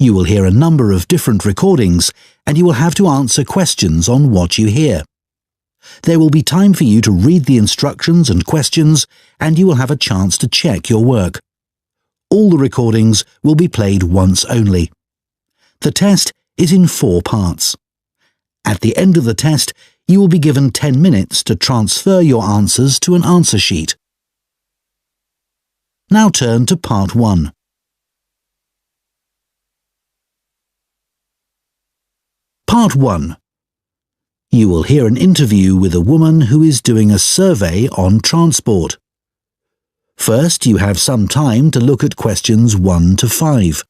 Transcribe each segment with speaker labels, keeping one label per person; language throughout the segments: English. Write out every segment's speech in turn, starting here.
Speaker 1: You will hear a number of different recordings and you will have to answer questions on what you hear. There will be time for you to read the instructions and questions and you will have a chance to check your work. All the recordings will be played once only. The test is in 4 parts. At the end of the test, you will be given 10 minutes to transfer your answers to an answer sheet. Now turn to Part 1. Part 1. You will hear an interview with a woman who is doing a survey on transport. First, you have some time to look at questions 1 to 5.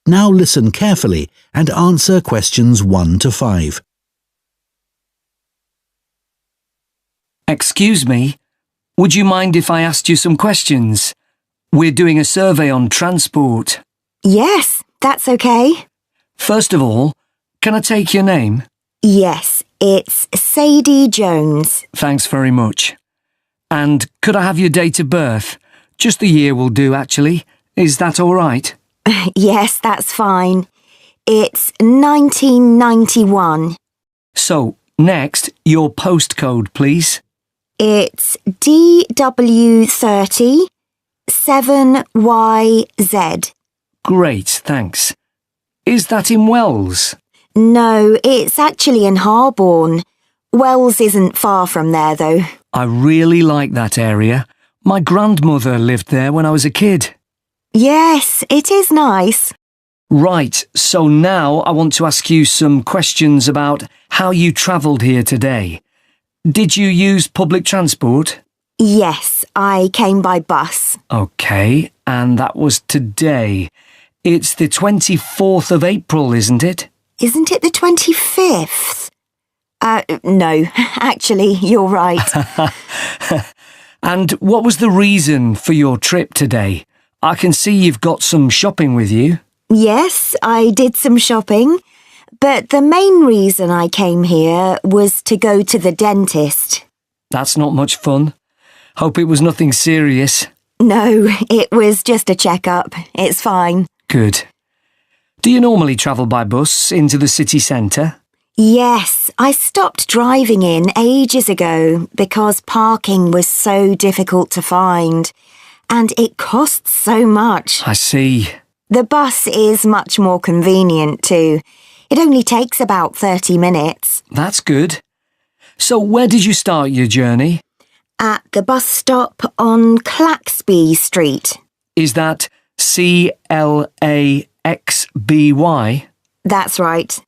Speaker 1: Now listen carefully and answer questions 1 to 5.
Speaker 2: Excuse me, would you mind if I asked you some questions? We're doing a survey on transport.
Speaker 3: Yes, that's okay.
Speaker 2: First of all, can I take your name?
Speaker 3: Yes, it's Sadie Jones.
Speaker 2: Thanks very much. And could I have your date of birth? Just the year will do, actually. Is that all right?
Speaker 3: Yes, that's fine. It's 1991.
Speaker 2: So, next, your postcode, please.
Speaker 3: It's DW30 7YZ.
Speaker 2: Great, thanks. Is that in Wells?
Speaker 3: No, it's actually in Harborne. Wells isn't far from there, though.
Speaker 2: I really like that area. My grandmother lived there when I was a kid.
Speaker 3: Yes, it is nice.
Speaker 2: Right, so now I want to ask you some questions about how you travelled here today. Did you use public transport?
Speaker 3: Yes, I came by bus.
Speaker 2: OK, and that was today. It's the 24th of April, isn't it?
Speaker 3: Isn't it the 25th? No, actually, you're right.
Speaker 2: And what was the reason for your trip today? I can see you've got some shopping with you.
Speaker 3: Yes, I did some shopping, but the main reason I came here was to go to the dentist.
Speaker 2: That's not much fun. Hope it was nothing serious.
Speaker 3: No, it was just a checkup. It's fine.
Speaker 2: Good. Do you normally travel by bus into the city centre?
Speaker 3: Yes, I stopped driving in ages ago because parking was so difficult to find. And it costs so much.
Speaker 2: I see.
Speaker 3: The bus is much more convenient too. It only takes about 30 minutes.
Speaker 2: That's good. So where did you start your journey?
Speaker 3: At the bus stop on Claxby Street.
Speaker 2: Is that CLAXBY?
Speaker 3: That's right.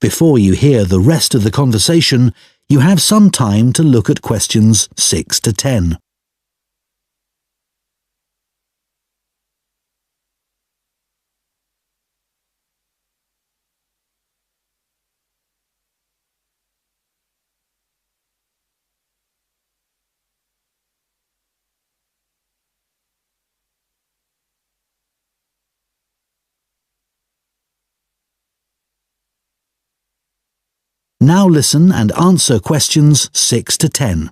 Speaker 1: Before you hear the rest of the conversation, you have some time to look at questions 6 to 10. Now listen and answer questions 6 to 10.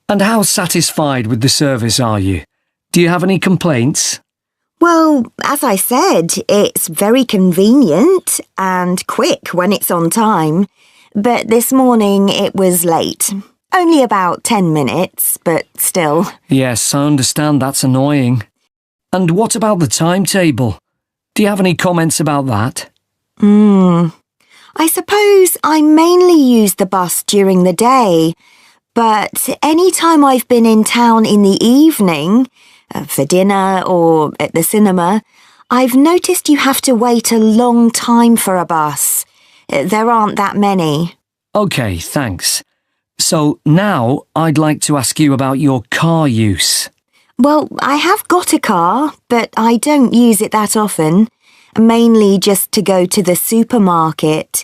Speaker 2: And how satisfied with the service are you? Do you have any complaints?
Speaker 3: Well, as I said, it's very convenient and quick when it's on time. But this morning it was late. Only about 10 minutes, but still.
Speaker 2: Yes, I understand that's annoying. And what about the timetable? Do you have any comments about that?
Speaker 3: I suppose I mainly use the bus during the day, but any time I've been in town in the evening, for dinner or at the cinema, I've noticed you have to wait a long time for a bus. There aren't that many.
Speaker 2: OK, thanks. So now I'd like to ask you about your car use.
Speaker 3: Well, I have got a car, but I don't use it that often. mainly just to go to the supermarket.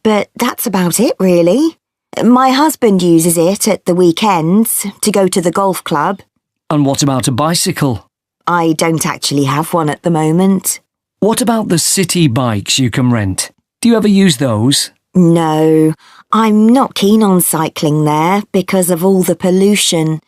Speaker 3: But that's about it, really. My husband uses it at the weekends to go to the golf club.
Speaker 2: And what about a bicycle?
Speaker 3: I don't actually have one at the moment.
Speaker 2: What about the city bikes you can rent? Do you ever use those?
Speaker 3: No, I'm not keen on cycling there because of all the pollution.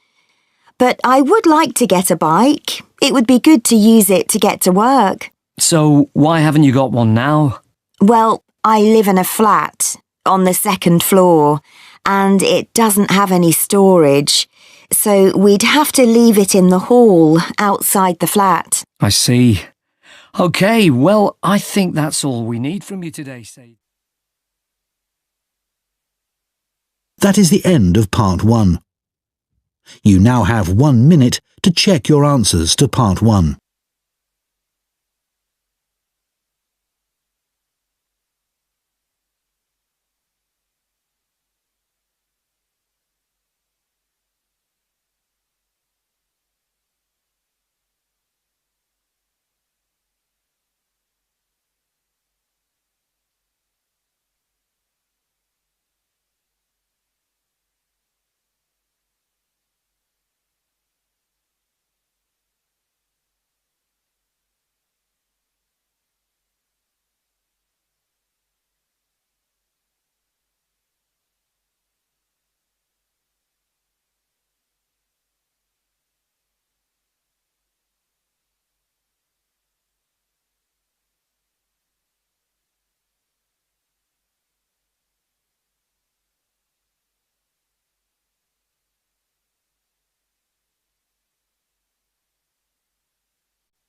Speaker 3: But I would like to get a bike. It would be good to use it to get to work.
Speaker 2: So why haven't you got one now?
Speaker 3: Well, I live in a flat on the second floor and it doesn't have any storage. So we'd have to leave it in the hall outside the flat.
Speaker 2: I see. OK, well, I think that's all we need from you today, Sadie.
Speaker 1: That is the end of part 1. You now have 1 minute to check your answers to part 1.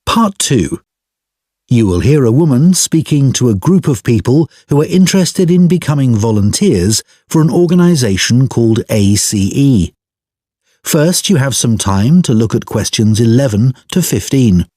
Speaker 1: Part 2. You will hear a woman speaking to a group of people who are interested in becoming volunteers for an organisation called ACE. First, you have some time to look at questions 11 to 15.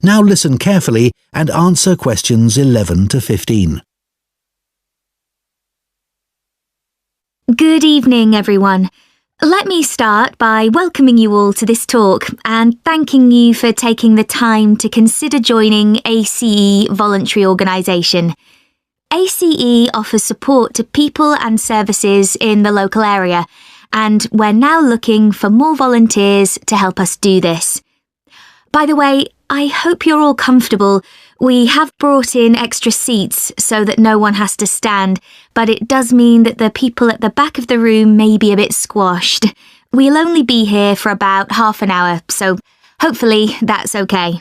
Speaker 1: Now listen carefully and answer questions 11 to 15.
Speaker 4: Good evening, everyone. Let me start by welcoming you all to this talk and thanking you for taking the time to consider joining ACE Voluntary Organisation. ACE offers support to people and services in the local area, and we're now looking for more volunteers to help us do this. By the way, I hope you're all comfortable. We have brought in extra seats so that no one has to stand, but it does mean that the people at the back of the room may be a bit squashed. We'll only be here for about half an hour, so hopefully that's okay.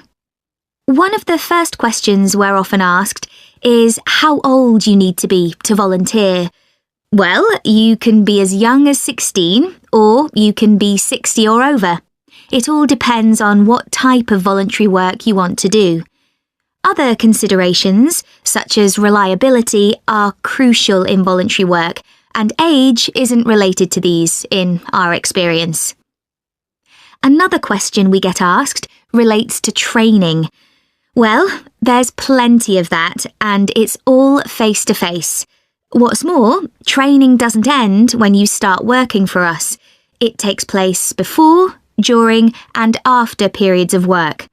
Speaker 4: One of the first questions we're often asked is how old you need to be to volunteer. Well, you can be as young as 16, or you can be 60 or over. It all depends on what type of voluntary work you want to do. Other considerations, such as reliability, are crucial in voluntary work, and age isn't related to these, in our experience. Another question we get asked relates to training. Well, there's plenty of that, and it's all face-to-face. What's more, training doesn't end when you start working for us. It takes place before, during and after periods of work.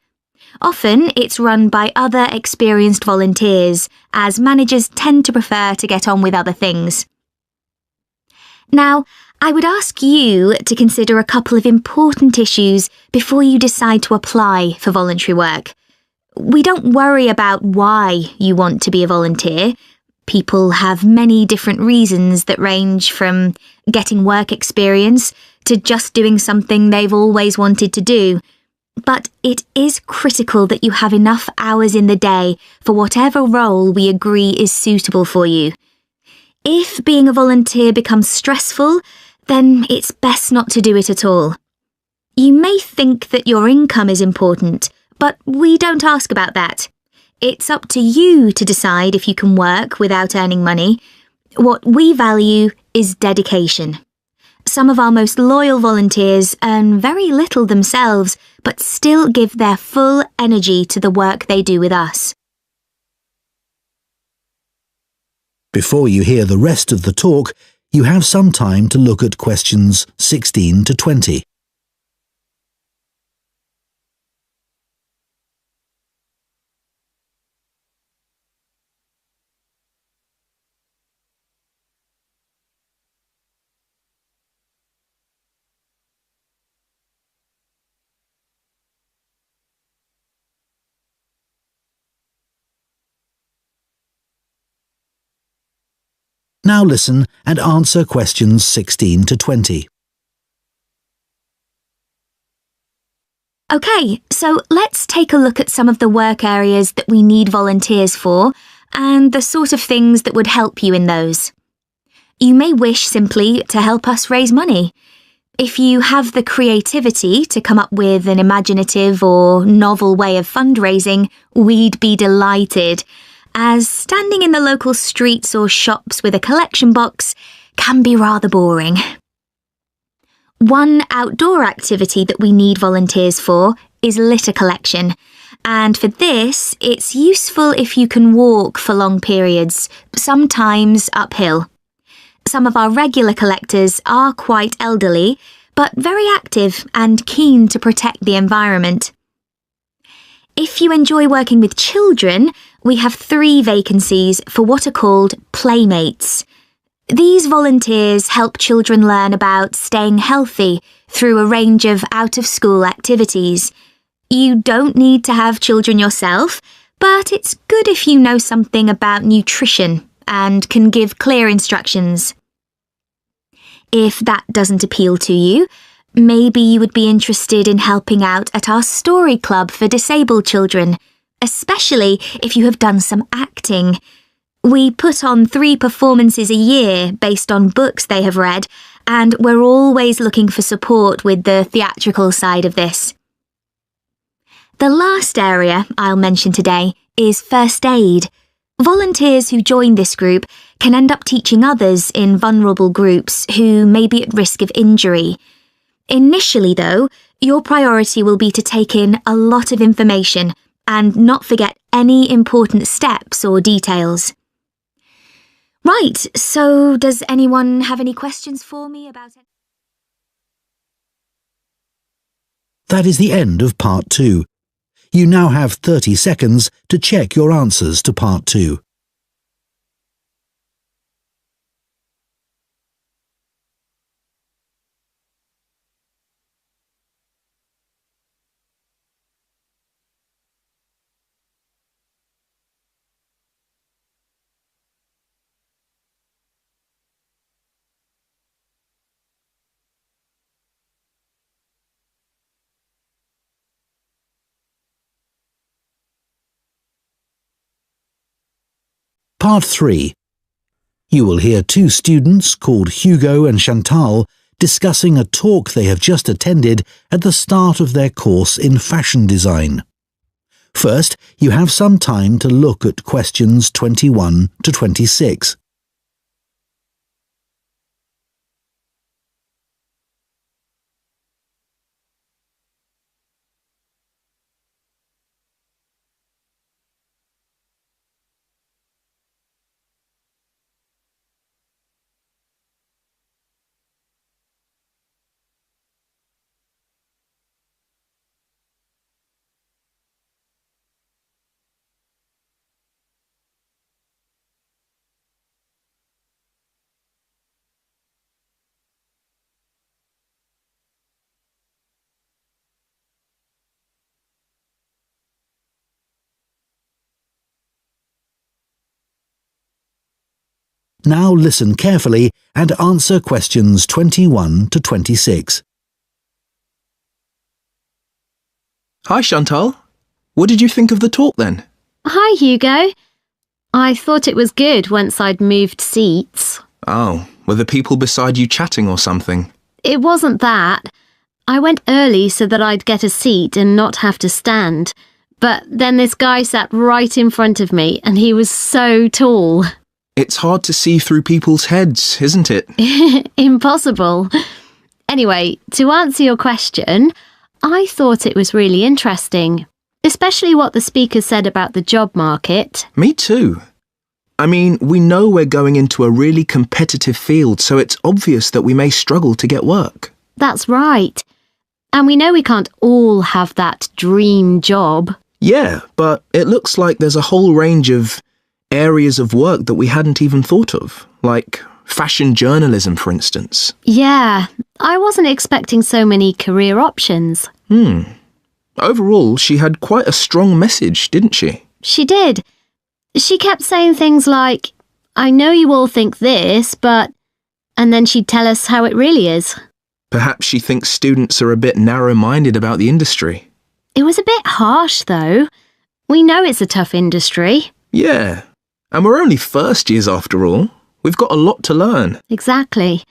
Speaker 4: Often it's run by other experienced volunteers, as managers tend to prefer to get on with other things. Now, I would ask you to consider a couple of important issues before you decide to apply for voluntary work. We don't worry about why you want to be a volunteer. People have many different reasons that range from getting work experience to just doing something they've always wanted to do. But it is critical that you have enough hours in the day for whatever role we agree is suitable for you. If being a volunteer becomes stressful, then it's best not to do it at all. You may think that your income is important, but we don't ask about that. It's up to you to decide if you can work without earning money. What we value is dedication. Some of our most loyal volunteers earn very little themselves, but still give their full energy to the work they do with us.
Speaker 1: Before you hear the rest of the talk, you have some time to look at questions 16 to 20. Now listen and answer questions 16 to 20.
Speaker 4: OK, so let's take a look at some of the work areas that we need volunteers for and the sort of things that would help you in those. You may wish simply to help us raise money. If you have the creativity to come up with an imaginative or novel way of fundraising, we'd be delighted, as standing in the local streets or shops with a collection box can be rather boring. One outdoor activity that we need volunteers for is litter collection, and for this, it's useful if you can walk for long periods, sometimes uphill. Some of our regular collectors are quite elderly, but very active and keen to protect the environment. If you enjoy working with children, we have 3 vacancies for what are called playmates. These volunteers help children learn about staying healthy through a range of out-of-school activities. You don't need to have children yourself, but it's good if you know something about nutrition and can give clear instructions. If that doesn't appeal to you, maybe you would be interested in helping out at our story club for disabled children, especially if you have done some acting. We put on 3 performances a year based on books they have read, and we're always looking for support with the theatrical side of this. The last area I'll mention today is first aid. Volunteers who join this group can end up teaching others in vulnerable groups who may be at risk of injury. Initially, though, your priority will be to take in a lot of information and not forget any important steps or details. Right, so does anyone have any questions for me about it?
Speaker 1: That is the end of Part 2. You now have 30 seconds to check your answers to Part 2. Part 3. You will hear 2 students called Hugo and Chantal discussing a talk they have just attended at the start of their course in fashion design. First, you have some time to look at questions 21 to 26. Now listen carefully and answer questions 21 to 26.
Speaker 5: Hi, Chantal. What did you think of the talk then?
Speaker 6: Hi, Hugo. I thought it was good once I'd moved seats.
Speaker 5: Oh, were the people beside you chatting or something?
Speaker 6: It wasn't that. I went early so that I'd get a seat and not have to stand. But then this guy sat right in front of me and he was so tall.
Speaker 5: It's hard to see through people's heads, isn't it?
Speaker 6: Impossible. Anyway, to answer your question, I thought it was really interesting, especially what the speaker said about the job market.
Speaker 5: Me too. I mean, we know we're going into a really competitive field, so it's obvious that we may struggle to get work.
Speaker 6: That's right. And we know we can't all have that dream job.
Speaker 5: Yeah, but it looks like there's a whole range of areas of work that we hadn't even thought of, like fashion journalism, for instance.
Speaker 6: Yeah, I wasn't expecting so many career options.
Speaker 5: Overall, she had quite a strong message, didn't she?
Speaker 6: She did. She kept saying things like, I know you all think this, but... And then she'd tell us how it really is.
Speaker 5: Perhaps she thinks students are a bit narrow-minded about the industry.
Speaker 6: It was a bit harsh, though. We know it's a tough industry.
Speaker 5: Yeah, and we're only first years after all. We've got a lot to learn.
Speaker 6: Exactly.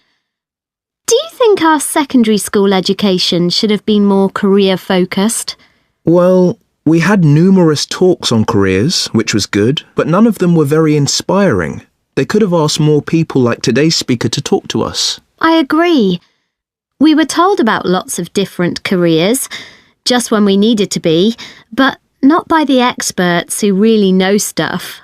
Speaker 6: Do you think our secondary school education should have been more career-focused?
Speaker 5: Well, we had numerous talks on careers, which was good, but none of them were very inspiring. They could have asked more people like today's speaker to talk to us.
Speaker 6: I agree. We were told about lots of different careers, just when we needed to be, but not by the experts who really know stuff.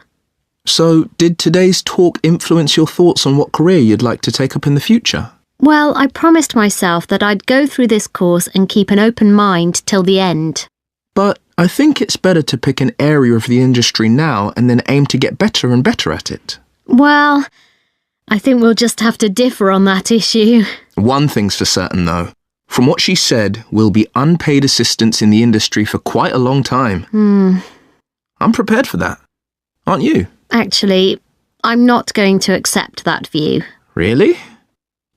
Speaker 5: So, did today's talk influence your thoughts on what career you'd like to take up in the future?
Speaker 6: Well, I promised myself that I'd go through this course and keep an open mind till the end.
Speaker 5: But I think it's better to pick an area of the industry now and then aim to get better and better at it.
Speaker 6: Well, I think we'll just have to differ on that issue.
Speaker 5: One thing's for certain, though. From what she said, we'll be unpaid assistants in the industry for quite a long time. I'm prepared for that. Aren't you?
Speaker 6: Actually, I'm not going to accept that view.
Speaker 5: Really?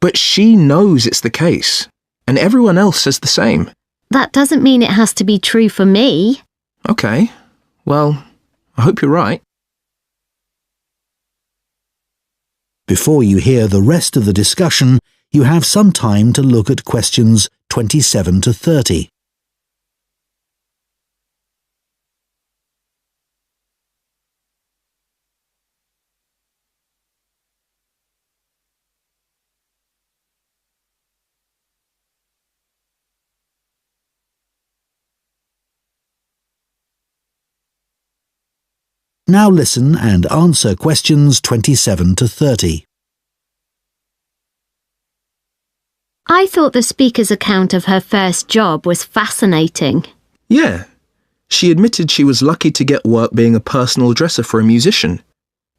Speaker 5: But she knows it's the case, and everyone else says the same.
Speaker 6: That doesn't mean it has to be true for me.
Speaker 5: Okay, well, I hope you're right.
Speaker 1: Before you hear the rest of the discussion, you have some time to look at questions 27 to 30. Now listen and answer questions 27 to 30.
Speaker 6: I thought the speaker's account of her first job was fascinating.
Speaker 5: Yeah. She admitted she was lucky to get work being a personal dresser for a musician.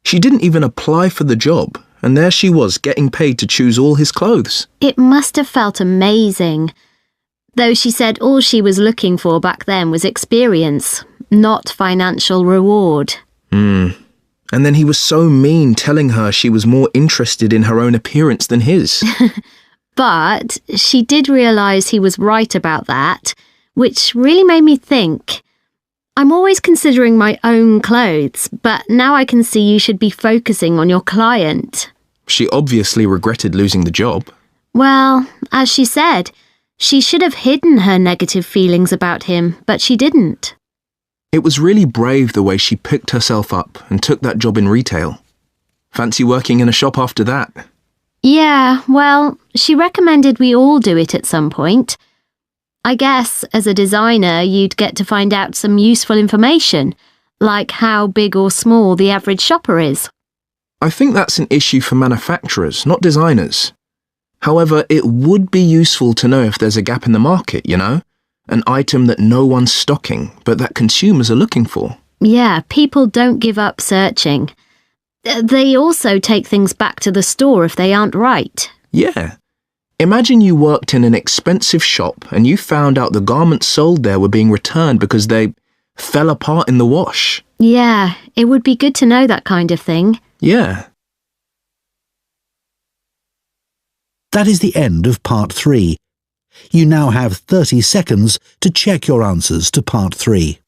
Speaker 5: She didn't even apply for the job, and there she was getting paid to choose all his clothes.
Speaker 6: It must have felt amazing. Though she said all she was looking for back then was experience, not financial reward.
Speaker 5: And then he was so mean, telling her she was more interested in her own appearance than his.
Speaker 6: But she did realise he was right about that, which really made me think. I'm always considering my own clothes, but now I can see you should be focusing on your client.
Speaker 5: She obviously regretted losing the job.
Speaker 6: Well, as she said, she should have hidden her negative feelings about him, but she didn't.
Speaker 5: It was really brave the way she picked herself up and took that job in retail. Fancy working in a shop after that?
Speaker 6: Yeah, well, she recommended we all do it at some point. I guess, as a designer, you'd get to find out some useful information, like how big or small the average shopper is.
Speaker 5: I think that's an issue for manufacturers, not designers. However, it would be useful to know if there's a gap in the market, you know? An item that no one's stocking, but that consumers are looking for.
Speaker 6: Yeah, people don't give up searching. They also take things back to the store if they aren't right.
Speaker 5: Yeah. Imagine you worked in an expensive shop and you found out the garments sold there were being returned because they fell apart in the wash.
Speaker 6: Yeah, it would be good to know that kind of thing.
Speaker 5: Yeah.
Speaker 1: That is the end of part 3. You now have 30 seconds to check your answers to part 3.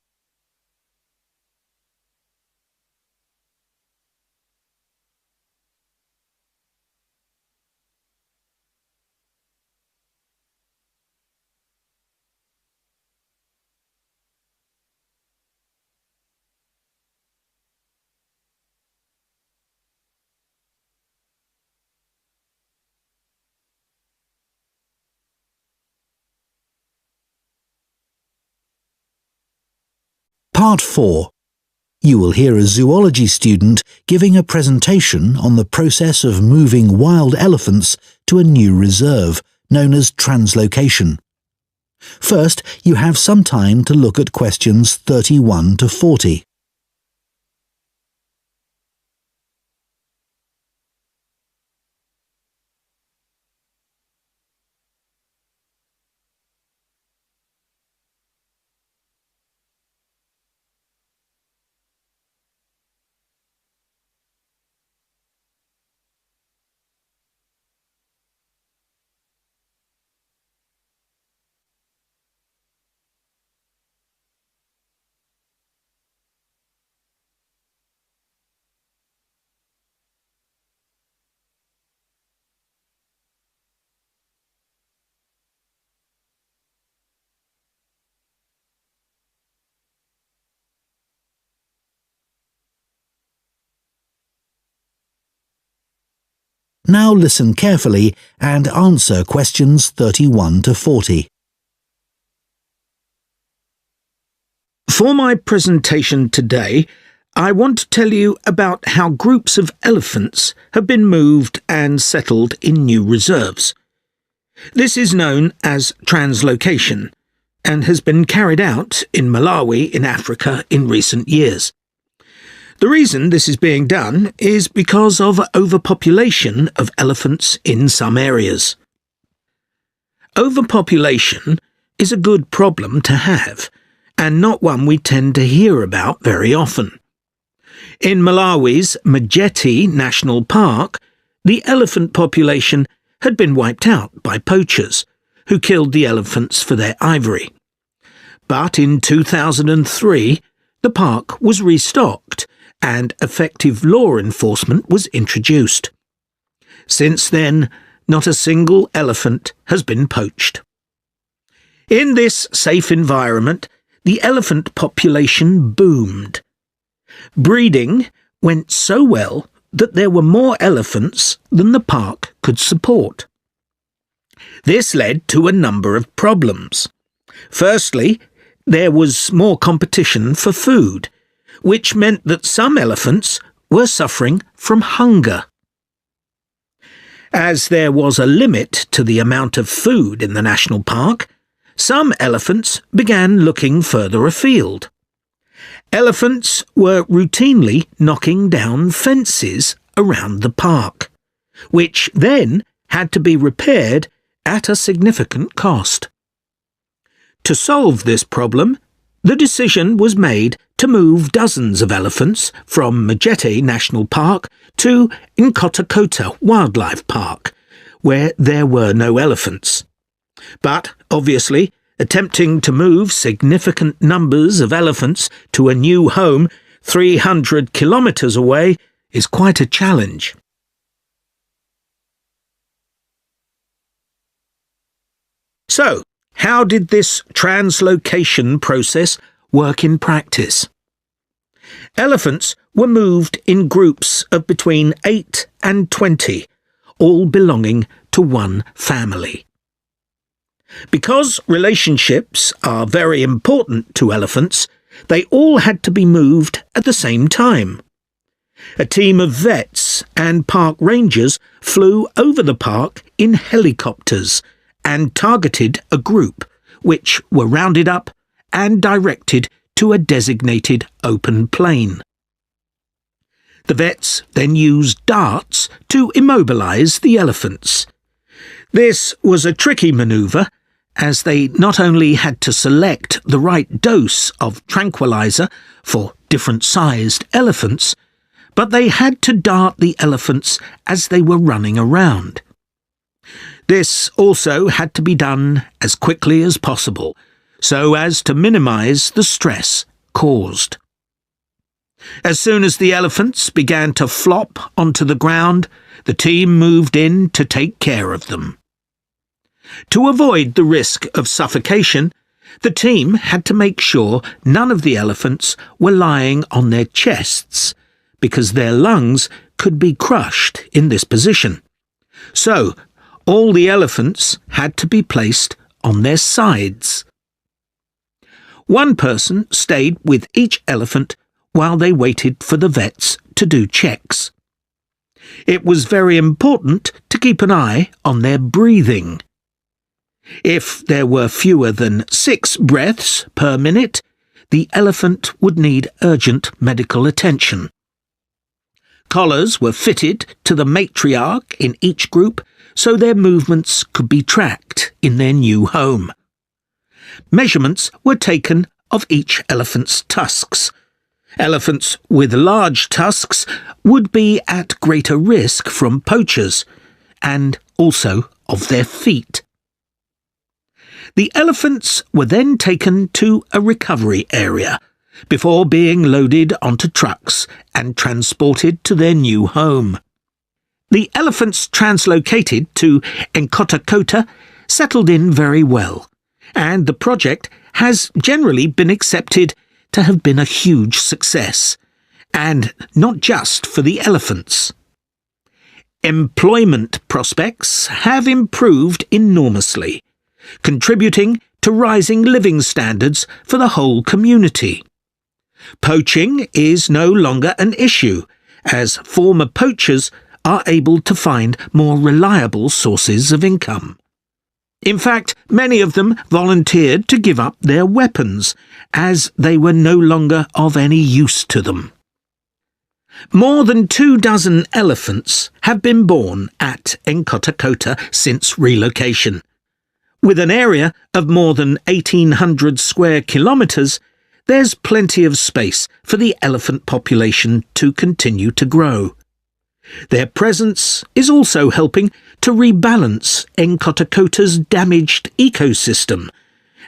Speaker 1: Part 4. You will hear a zoology student giving a presentation on the process of moving wild elephants to a new reserve, known as translocation. First, you have some time to look at questions 31 to 40. Now listen carefully and answer questions 31 to 40.
Speaker 7: For my presentation today, I want to tell you about how groups of elephants have been moved and settled in new reserves. This is known as translocation and has been carried out in Malawi in Africa in recent years. The reason this is being done is because of overpopulation of elephants in some areas. Overpopulation is a good problem to have, and not one we tend to hear about very often. In Malawi's Majeti National Park, the elephant population had been wiped out by poachers, who killed the elephants for their ivory. But in 2003, the park was restocked, and effective law enforcement was introduced. Since then, not a single elephant has been poached. In this safe environment, the elephant population boomed. Breeding went so well that there were more elephants than the park could support. This led to a number of problems. Firstly, there was more competition for food, which meant that some elephants were suffering from hunger. As there was a limit to the amount of food in the national park, some elephants began looking further afield. Elephants were routinely knocking down fences around the park, which then had to be repaired at a significant cost. To solve this problem, the decision was made to move dozens of elephants from Majeti National Park to Nkotakota Wildlife Park, where there were no elephants. But, obviously, attempting to move significant numbers of elephants to a new home 300 kilometres away is quite a challenge. So, how did this translocation process work in practice? Elephants were moved in groups of between 8 and 20, all belonging to one family. Because relationships are very important to elephants, they all had to be moved at the same time. A team of vets and park rangers flew over the park in helicopters and targeted a group, which were rounded up and directed to a designated open plain. The vets then used darts to immobilize the elephants. This was a tricky maneuver, as they not only had to select the right dose of tranquilizer for different-sized elephants, but they had to dart the elephants as they were running around. This also had to be done as quickly as possible, so as to minimize the stress caused. As soon as the elephants began to flop onto the ground, the team moved in to take care of them. To avoid the risk of suffocation, the team had to make sure none of the elephants were lying on their chests, because their lungs could be crushed in this position. So, all the elephants had to be placed on their sides. One person stayed with each elephant while they waited for the vets to do checks. It was very important to keep an eye on their breathing. If there were fewer than 6 breaths per minute, the elephant would need urgent medical attention. Collars were fitted to the matriarch in each group so their movements could be tracked in their new home. Measurements were taken of each elephant's tusks. Elephants with large tusks would be at greater risk from poachers, and also of their feet. The elephants were then taken to a recovery area before being loaded onto trucks and transported to their new home. The elephants translocated to Nkotakota settled in very well, and the project has generally been accepted to have been a huge success, and not just for the elephants. Employment prospects have improved enormously, contributing to rising living standards for the whole community. Poaching is no longer an issue, as former poachers are able to find more reliable sources of income. In fact, many of them volunteered to give up their weapons, as they were no longer of any use to them. More than 24 elephants have been born at Nkotakota since relocation. With an area of more than 1,800 square kilometres, there's plenty of space for the elephant population to continue to grow. Their presence is also helping to rebalance Nkotakota's damaged ecosystem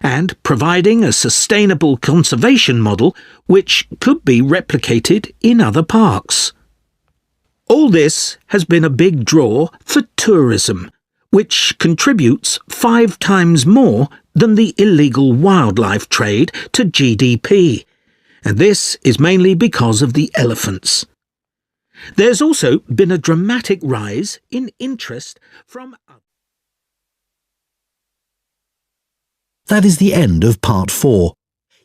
Speaker 7: and providing a sustainable conservation model which could be replicated in other parks. All this has been a big draw for tourism, which contributes 5 times more than the illegal wildlife trade to GDP, and this is mainly because of the elephants. There's also been a dramatic rise in interest from others.
Speaker 1: That is the end of Part 4.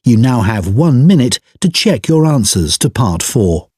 Speaker 1: You now have 1 minute to check your answers to Part 4.